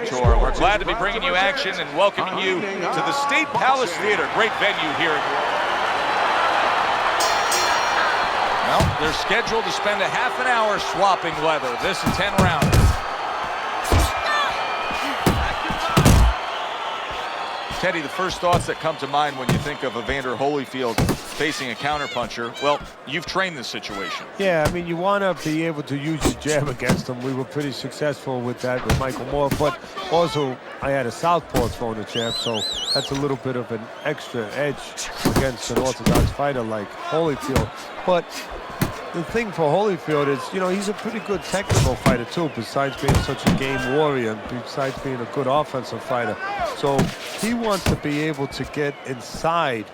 Tour. We're glad to be bringing you action and welcoming you to the State Palace Theater. Great venue here. Well, they're scheduled to spend a half an hour swapping leather. This is 10 rounds. Teddy, the first thoughts that come to mind when you think of Evander Holyfield facing a counterpuncher, well, you've trained this situation. Yeah, I mean, you want to be able to use your jab against him. We were pretty successful with that with Michael Moore, but also I had a southpaw throwing the champ, so that's a little bit of an extra edge against an orthodox fighter like Holyfield. But the thing for Holyfield is, you know, he's a pretty good technical fighter too, besides being such a game warrior, and besides being a good offensive fighter. So he wants to be able to get inside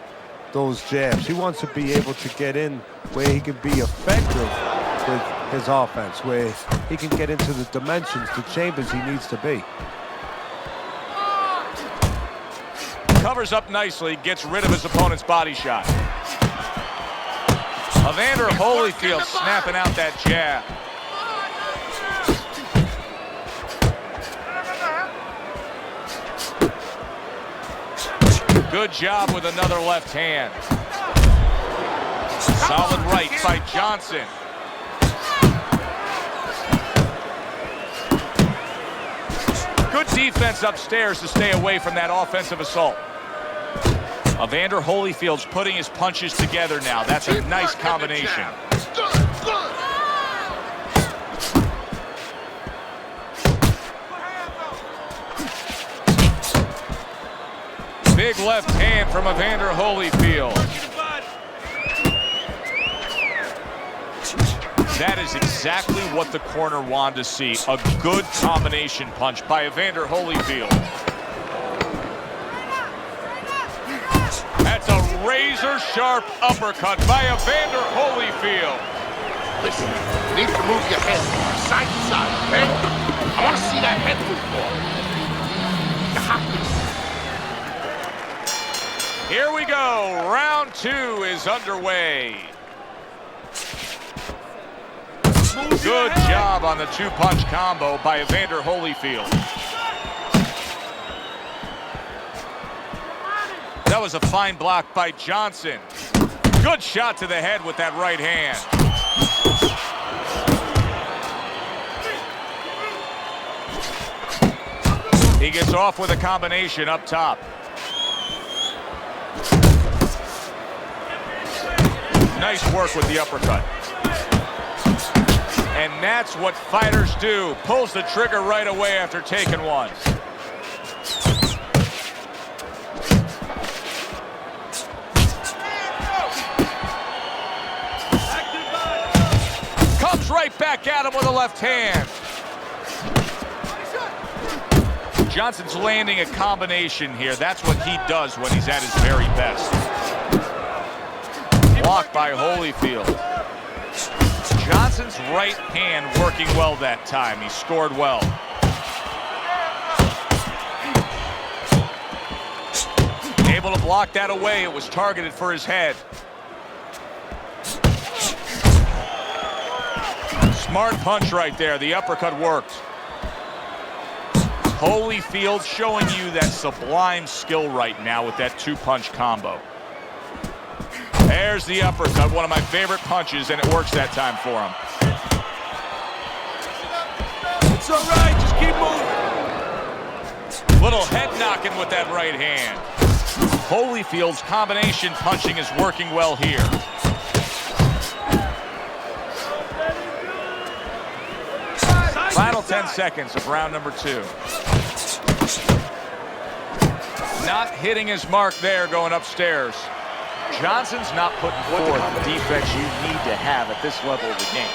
those jabs. He wants to be able to get in where he can be effective with his offense, where he can get into the dimensions, the chambers he needs to be. Covers up nicely, gets rid of his opponent's body shot. Evander Holyfield snapping out that jab. Good job with another left hand. Solid right by Johnson. Good defense upstairs to stay away from that offensive assault. Evander Holyfield's putting his punches together now. That's a nice combination. Big left hand from Evander Holyfield. That is exactly what the corner wanted to see. A good combination punch by Evander Holyfield. That's a razor-sharp uppercut by Evander Holyfield. Listen, you need to move your head side to side, okay? I want to see that head move more. You have to. Here we go. Round 2 is underway. Good job on the two-punch combo by Evander Holyfield. That was a fine block by Johnson. Good shot to the head with that right hand. He gets off with a combination up top. Nice work with the uppercut. And that's what fighters do. Pulls the trigger right away after taking one. Comes right back at him with a left hand. Johnson's landing a combination here. That's what he does when he's at his very best. Blocked by Holyfield. Johnson's right hand working well that time. He scored well. Able to block that away. It was targeted for his head. Smart punch right there. The uppercut worked. Holyfield showing you that sublime skill right now with that two-punch combo. There's the uppercut, one of my favorite punches, and it works that time for him. It's all right, just keep moving. Little head knocking with that right hand. Holyfield's combination punching is working well here. Final 10 seconds of round number 2. Not hitting his mark there going upstairs. Johnson's not putting forth the defense you need to have at this level of the game.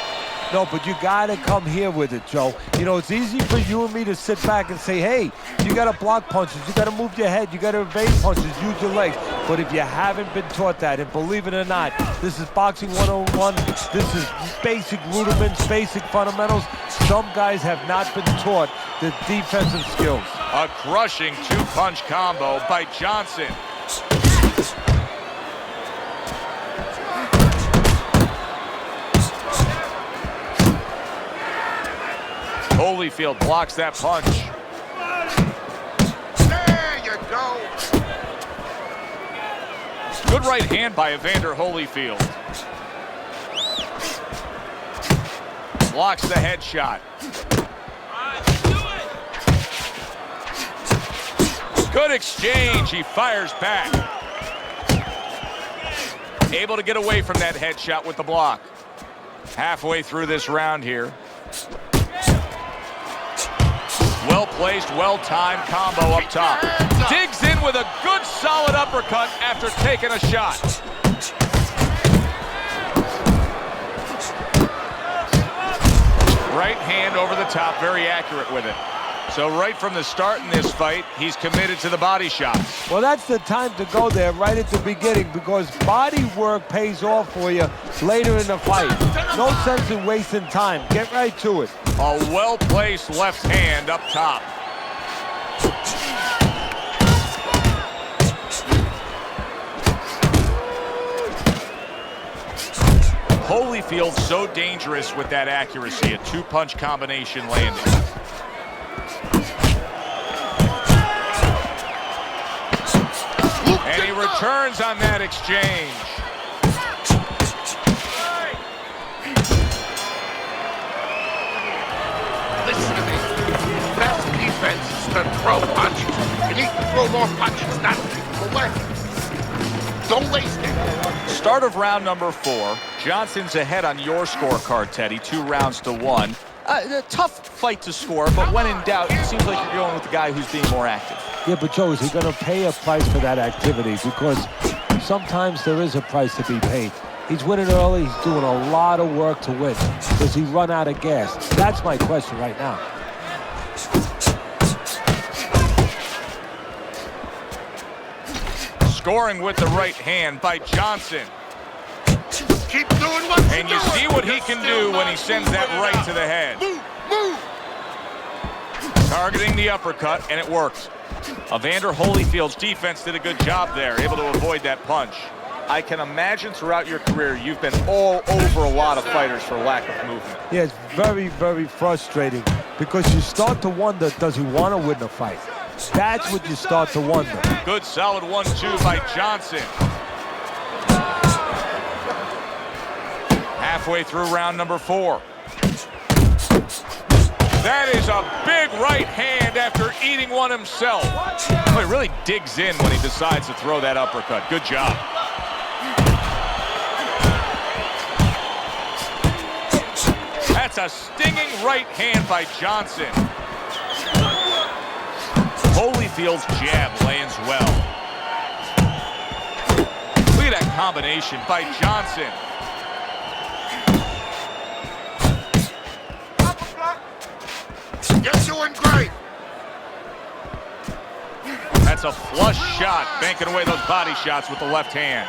No, but you got to come here with it, Joe. You know, it's easy for you and me to sit back and say, hey, you got to block punches, you got to move your head, you got to evade punches, use your legs. But if you haven't been taught that, and believe it or not, this is boxing 101, this is basic rudiments, basic fundamentals. Some guys have not been taught the defensive skills. A crushing two-punch combo by Johnson. Holyfield blocks that punch. Good right hand by Evander Holyfield. Blocks the headshot. Good exchange. He fires back. Able to get away from that headshot with the block. Halfway through this round here. Well-placed, well-timed combo up top. Digs in with a good, solid uppercut after taking a shot. Right hand over the top, very accurate with it. So right from the start in this fight, he's committed to the body shots. Well, that's the time to go there right at the beginning because body work pays off for you later in the fight. No sense in wasting time. Get right to it. A well-placed left hand up top. Holyfield's so dangerous with that accuracy. A two-punch combination landing. And he returns on that exchange. Listen to me. Best defense is to throw punches. You need to throw more punches, not keep them away. Don't waste it. Start of round number 4. Johnson's ahead on your scorecard, Teddy. 2 rounds to 1. A tough fight to score, but when in doubt, it seems like you're going with the guy who's being more active. Yeah, but Joe, is he going to pay a price for that activity? Because sometimes there is a price to be paid. He's winning early. He's doing a lot of work to win. Does he run out of gas? That's my question right now. Scoring with the right hand by Johnson. Keep doing what you're And you doing. see what he can do when he sends that right to the head. Move, move. Targeting the uppercut, and it worked. Evander Holyfield's defense did a good job there, able to avoid that punch. I can imagine throughout your career you've been all over a lot of fighters for lack of movement. Yeah, it's very, very frustrating because you start to wonder, does he want to win the fight? That's what you start to wonder. Good solid 1-2 by Johnson. Halfway through round number 4. That is a big right hand after eating one himself. Well, he really digs in when he decides to throw that uppercut. Good job. That's a stinging right hand by Johnson. Holyfield's jab lands well. Look at that combination by Johnson. You're doing great. That's a flush shot, banking away those body shots with the left hand.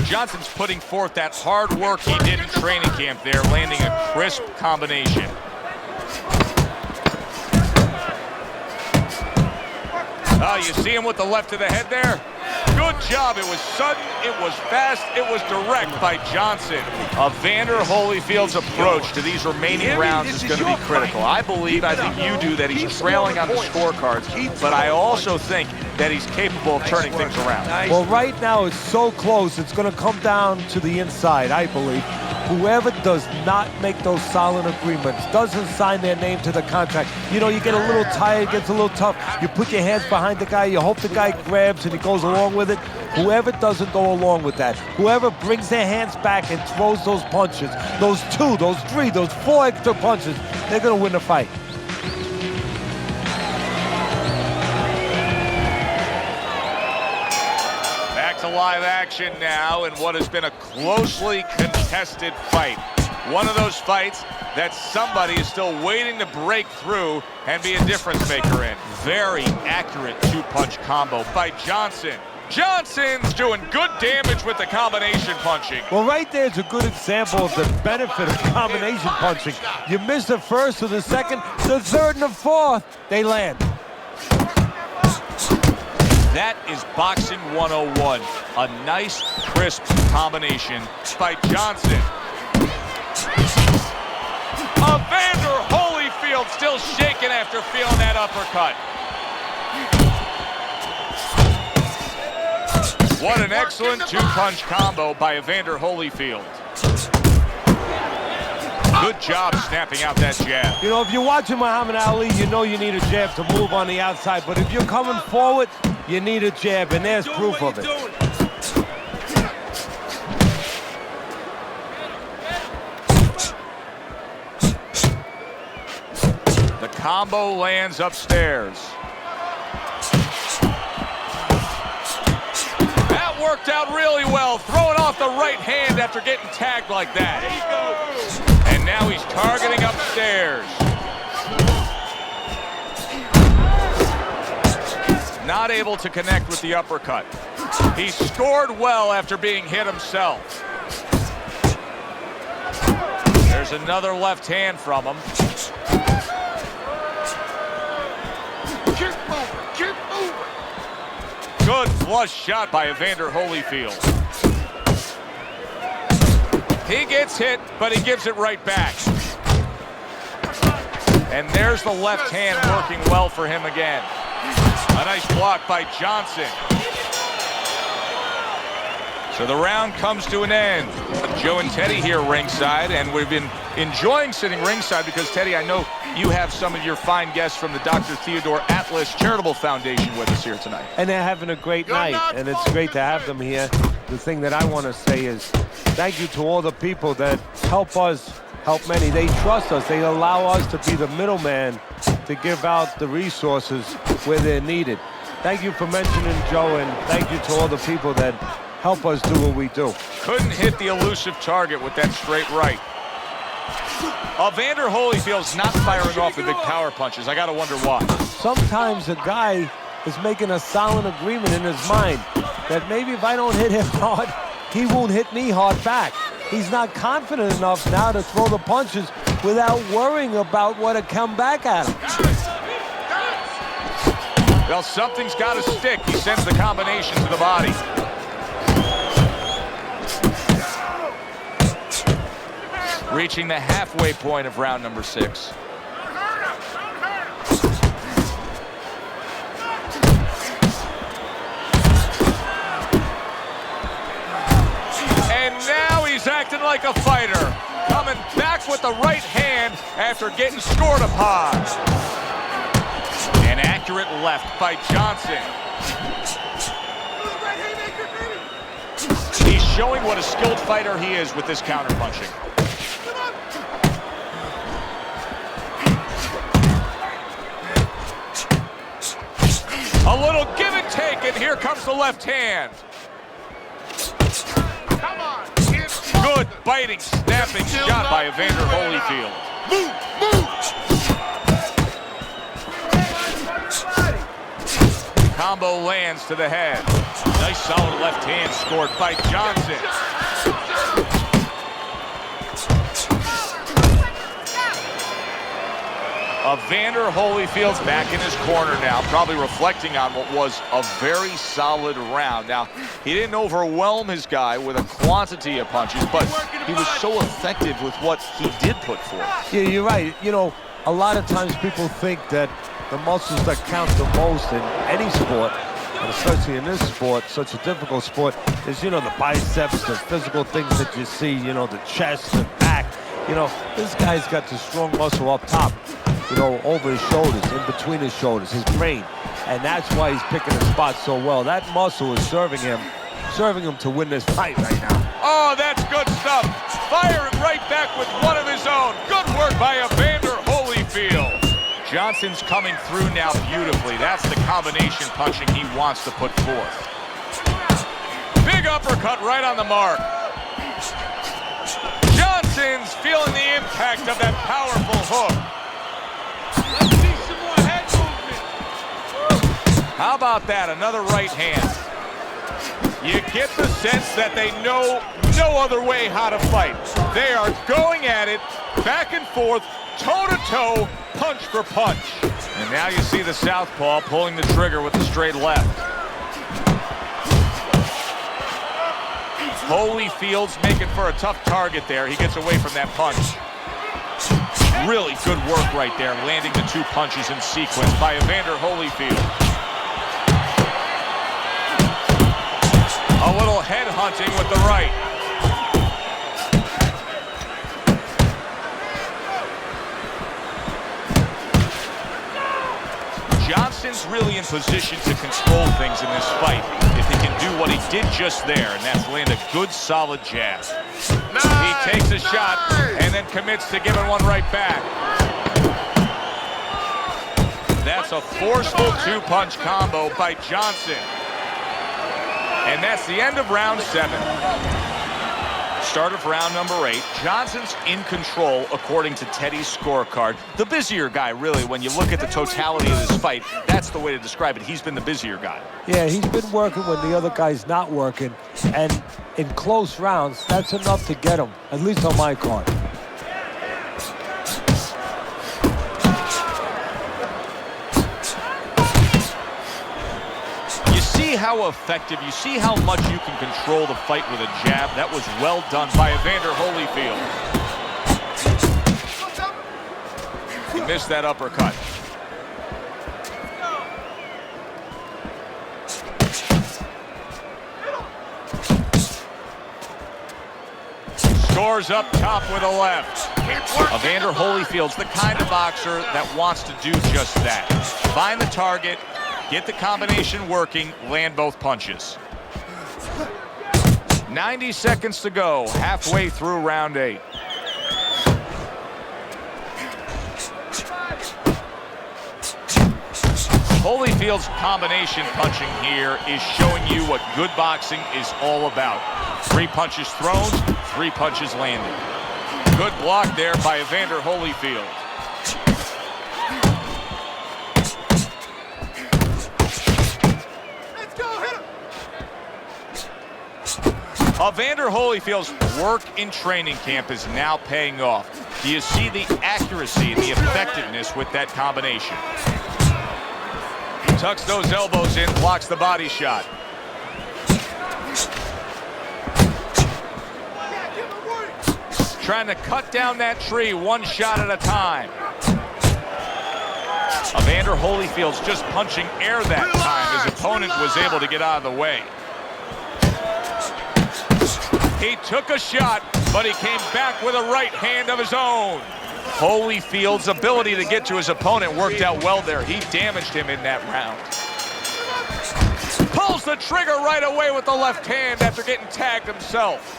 Johnson's putting forth that hard work he did in training camp there, landing a crisp combination. Oh, you see him with the left to the head there? Good job. It was sudden, it was fast, it was direct by Johnson. Evander Holyfield's approach to these remaining rounds is going to be critical. I think you do, that he's trailing on the scorecards, but I also think that he's capable of turning things around. Well, right now it's so close, it's going to come down to the inside, I believe. Whoever does not make those silent agreements, doesn't sign their name to the contract, you know, you get a little tired, gets a little tough, you put your hands behind the guy, you hope the guy grabs and he goes along with it. Whoever doesn't go along with that, whoever brings their hands back and throws those punches, those 2, those 3, those 4 extra punches, they're going to win the fight. Back to live action now in what has been a closely contested fight. One of those fights that somebody is still waiting to break through and be a difference maker in. Very accurate 2-punch combo by Johnson. Johnson's doing good damage with the combination punching. Well, right there's a good example of the benefit of combination punching. You miss the first or the second, the third and the fourth, they land. That is boxing 101. A nice, crisp combination by Johnson. Evander Holyfield still shaking after feeling that uppercut. What an excellent two-punch combo by Evander Holyfield. Good job snapping out that jab. You know, if you're watching Muhammad Ali, you know you need a jab to move on the outside. But if you're coming forward, you need a jab, and there's proof of it. The combo lands upstairs. That worked out really well, throwing off the right hand after getting tagged like that. And now he's targeting upstairs. Not able to connect with the uppercut. He scored well after being hit himself. There's another left hand from him. Keep moving. Good flush shot by Evander Holyfield. He gets hit, but he gives it right back. And there's the left hand working well for him again. A nice block by Johnson. So the round comes to an end. Joe and Teddy here ringside, and we've been enjoying sitting ringside because, Teddy, I know you have some of your fine guests from the Dr. Theodore Atlas Charitable Foundation with us here tonight. And they're having a great night, and it's great to have them here. The thing that I want to say is thank you to all the people that help us help many. They trust us. They allow us to be the middleman to give out the resources where they're needed. Thank you for mentioning Joe, and thank you to all the people that help us do what we do. Couldn't hit the elusive target with that straight right. Evander Holyfield's not firing off the big power punches. I gotta wonder why. Sometimes a guy is making a silent agreement in his mind that maybe if I don't hit him hard, he won't hit me hard back. He's not confident enough now to throw the punches without worrying about what had come back at him. Well, something's got to stick. He sends the combination to the body. Reaching the halfway point of round number 6. And now he's acting like a fighter. Coming back with the right hand after getting scored upon. An accurate left by Johnson. He's showing what a skilled fighter he is with this counterpunching. A little give and take, and here comes the left hand. Come on. Good biting, snapping shot by Evander Holyfield. Move, move. Combo lands to the head. Nice solid left hand scored by Johnson. Evander Holyfield's back in his corner now, probably reflecting on what was a very solid round. Now, he didn't overwhelm his guy with a quantity of punches, but he was so effective with what he did put forth. Yeah, you're right. You know, a lot of times people think that the muscles that count the most in any sport, and especially in this sport, such a difficult sport, is, you know, the biceps, the physical things that you see, you know, the chest, the back. You know, this guy's got the strong muscle up top, you know, over his shoulders, in between his shoulders, his brain. And that's why he's picking his spots so well. That muscle is serving him to win this fight right now. Oh, that's good stuff. Firing right back with one of his own. Good work by Evander Holyfield. Johnson's coming through now beautifully. That's the combination punching he wants to put forth. Big uppercut right on the mark. Johnson's feeling the impact of that powerful hook. Let's see some more head movement. How about that? Another right hand. You get the sense that they know no other way how to fight. They are going at it, back and forth, toe-to-toe, punch for punch. And now you see the southpaw pulling the trigger with the straight left. Holyfield's making for a tough target there. He gets away from that punch. Really good work right there, landing the two punches in sequence by Evander Holyfield. A little head hunting with the right. Johnson's really in position to control things in this fight if he can do what he did just there, and that's land a good, solid jab. Nice, He takes a shot and then commits to giving one right back. That's a forceful two-punch combo by Johnson. And that's the end of round 7. Start of round number 8. Johnson's in control according to Teddy's scorecard. The busier guy, really, when you look at the totality of this fight, that's the way to describe it. He's been the busier guy. Yeah, he's been working when the other guy's not working. And in close rounds, that's enough to get him, at least on my card. See how effective, you see how much you can control the fight with a jab. That was well done by Evander Holyfield. He missed that uppercut. Scores up top with a left. Evander Holyfield's the kind of boxer that wants to do just that. Find the target, get the combination working, land both punches. 90 seconds to go, halfway through round 8. Holyfield's combination punching here is showing you what good boxing is all about. 3 punches thrown, 3 punches landed. Good block there by Evander Holyfield. Evander Holyfield's work in training camp is now paying off. Do you see the accuracy and the effectiveness with that combination? Tucks those elbows in, blocks the body shot. Trying to cut down that tree one shot at a time. Evander Holyfield's just punching air that time. His opponent was able to get out of the way. He took a shot, but he came back with a right hand of his own. Holyfield's ability to get to his opponent worked out well there. He damaged him in that round. Pulls the trigger right away with the left hand after getting tagged himself.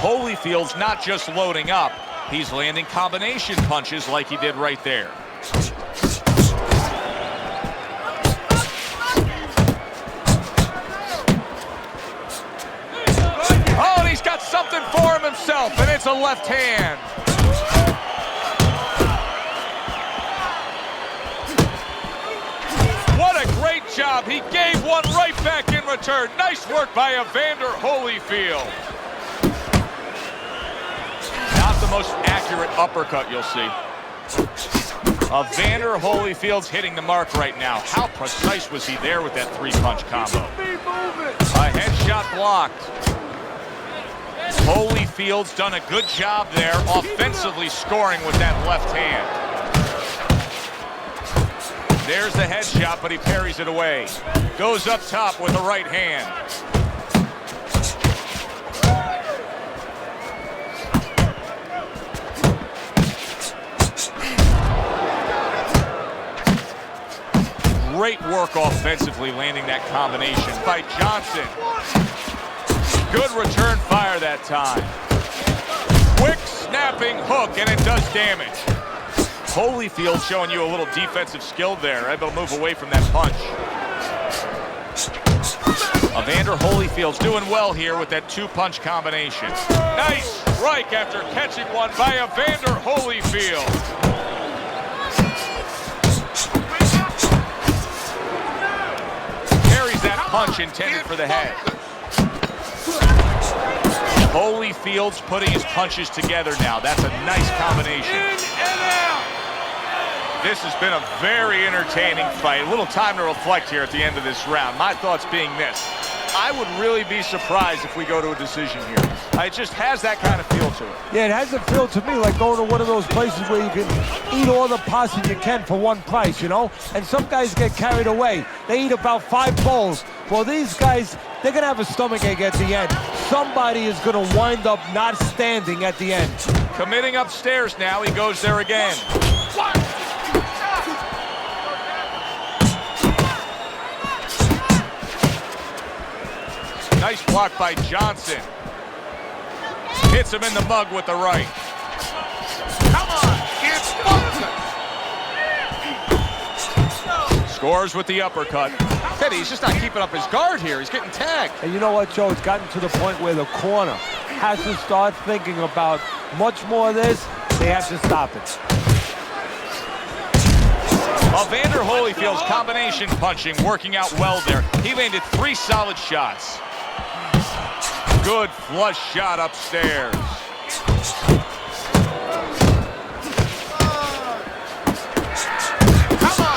Holyfield's not just loading up, he's landing combination punches like he did right there. Oh, and he's got something for him himself, and it's a left hand. What a great job. He gave one right back in return. Nice work by Evander Holyfield. Not the most accurate uppercut you'll see. Evander Holyfield's hitting the mark right now. How precise was he there with that 3-punch combo? A headshot blocked. Holyfield's done a good job there, offensively scoring with that left hand. There's the headshot, but he parries it away. Goes up top with the right hand. Great work offensively, landing that combination by Johnson. Good return fire that time. Quick snapping hook, and it does damage. Holyfield showing you a little defensive skill there, able to move away from that punch. Evander Holyfield's doing well here with that 2-punch combination. Nice strike after catching one by Evander Holyfield. Carries that punch intended for the head. Holyfield's putting his punches together now. That's a nice combination. In and out. This has been a very entertaining fight. A little time to reflect here at the end of this round. My thoughts being this. I would really be surprised if we go to a decision here. It just has that kind of feel to it. Yeah, it has a feel to me like going to one of those places where you can eat all the pasta you can for one price, you know? And some guys get carried away. They eat about 5 bowls. Well, these guys, they're going to have a stomachache at the end. Somebody is going to wind up not standing at the end. Committing upstairs now. He goes there again. Nice block by Johnson. Hits him in the mug with the right. Come on, it's Johnson. Scores with the uppercut. Teddy, he's just not keeping up his guard here. He's getting tagged. And you know what, Joe? It's gotten to the point where the corner has to start thinking about much more of this. They have to stop it. Evander Holyfield's combination punching working out well there. He landed 3 solid shots. Good flush shot upstairs.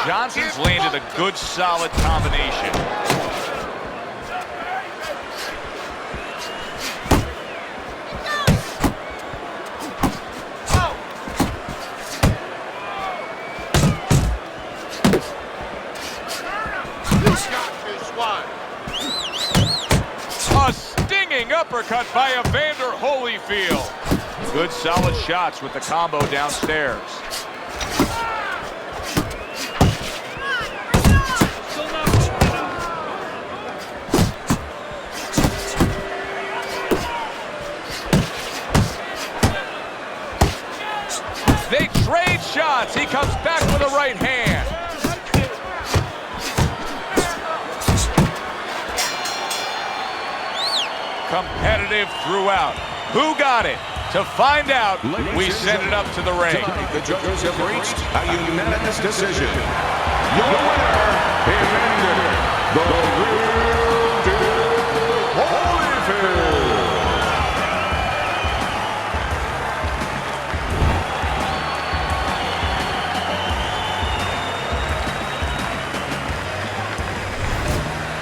Johnson's landed a good solid combination. A stinging uppercut by Evander Holyfield. Good solid shots with the combo downstairs. They trade shots. He comes back with a right hand. Competitive throughout. Who got it? To find out, we send it up to the ring. The judges have reached a unanimous decision. Your winner, Evander, the real deal, Holyfield.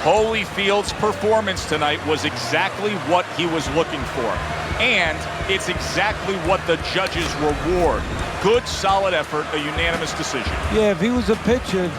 Holyfield's performance tonight was exactly what he was looking for. And it's exactly what the judges reward. Good, solid effort, a unanimous decision. Yeah, if he was a pitcher,